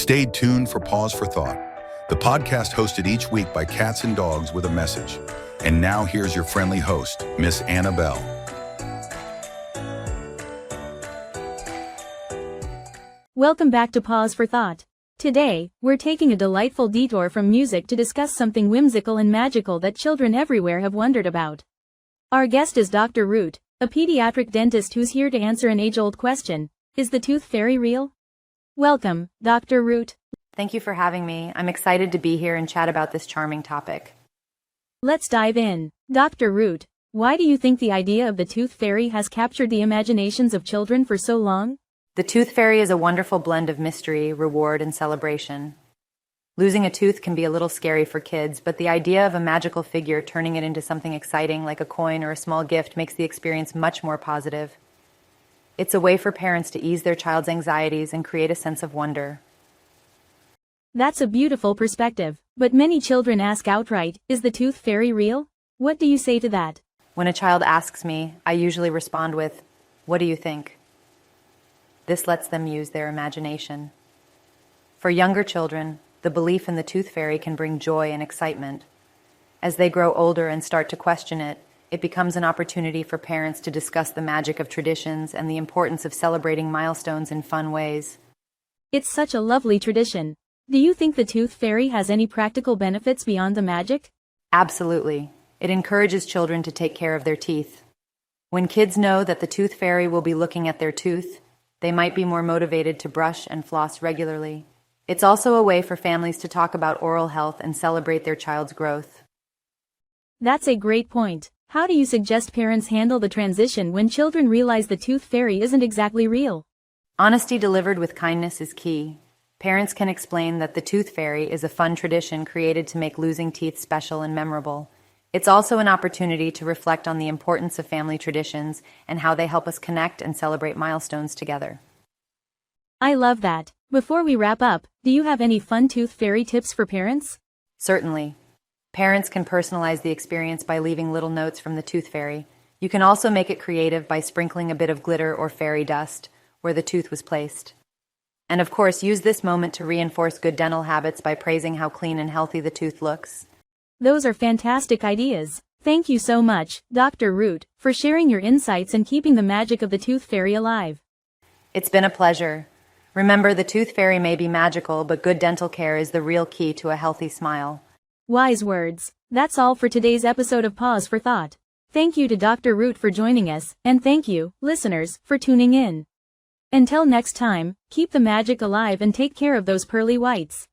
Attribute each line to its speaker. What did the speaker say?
Speaker 1: Stay tuned for Pause for Thought, the podcast hosted each week by cats and dogs with a message. And now here's your friendly host, Miss Anna Belle.
Speaker 2: Welcome back to Pause for Thought. Today, we're taking a delightful detour from music to discuss something whimsical and magical that children everywhere have wondered about. Our guest is Dr. Root, a pediatric dentist who's here to answer an age-old question: is the tooth fairy real? Welcome, Dr. Root.
Speaker 3: Thank you for having me. I'm excited to be here and chat about this charming topic.
Speaker 2: Let's dive in. Dr. Root, why do you think the idea of the tooth fairy has captured the imaginations of children for so long?
Speaker 3: The tooth fairy is a wonderful blend of mystery, reward, and celebration. Losing a tooth can be a little scary for kids, but the idea of a magical figure turning it into something exciting like a coin or a small gift makes the experience much more positive. It's a way for parents to ease their child's anxieties and create a sense of wonder.
Speaker 2: That's a beautiful perspective, but many children ask outright, is the tooth fairy real? What do you say to that?
Speaker 3: When a child asks me, I usually respond with, "What do you think?" This lets them use their imagination. For younger children, the belief in the tooth fairy can bring joy and excitement. As they grow older and start to question it, it becomes an opportunity for parents to discuss the magic of traditions and the importance of celebrating milestones in fun ways.
Speaker 2: It's such a lovely tradition. Do you think the tooth fairy has any practical benefits beyond the magic?
Speaker 3: Absolutely. It encourages children to take care of their teeth. When kids know that the tooth fairy will be looking at their tooth, they might be more motivated to brush and floss regularly. It's also a way for families to talk about oral health and celebrate their child's growth.
Speaker 2: That's a great point. How do you suggest parents handle the transition when children realize the tooth fairy isn't exactly real?
Speaker 3: Honesty delivered with kindness is key. Parents can explain that the tooth fairy is a fun tradition created to make losing teeth special and memorable. It's also an opportunity to reflect on the importance of family traditions and how they help us connect and celebrate milestones together.
Speaker 2: I love that. Before we wrap up, do you have any fun tooth fairy tips for parents?
Speaker 3: Certainly. Parents can personalize the experience by leaving little notes from the tooth fairy. You can also make it creative by sprinkling a bit of glitter or fairy dust where the tooth was placed. And of course, use this moment to reinforce good dental habits by praising how clean and healthy the tooth looks.
Speaker 2: Those are fantastic ideas. Thank you so much, Dr. Root, for sharing your insights and keeping the magic of the tooth fairy alive.
Speaker 3: It's been a pleasure. Remember, the tooth fairy may be magical, but good dental care is the real key to a healthy smile.
Speaker 2: Wise words. That's all for today's episode of Pause for Thought. Thank you to Dr. Root for joining us, and thank you, listeners, for tuning in. Until next time, keep the magic alive and take care of those pearly whites.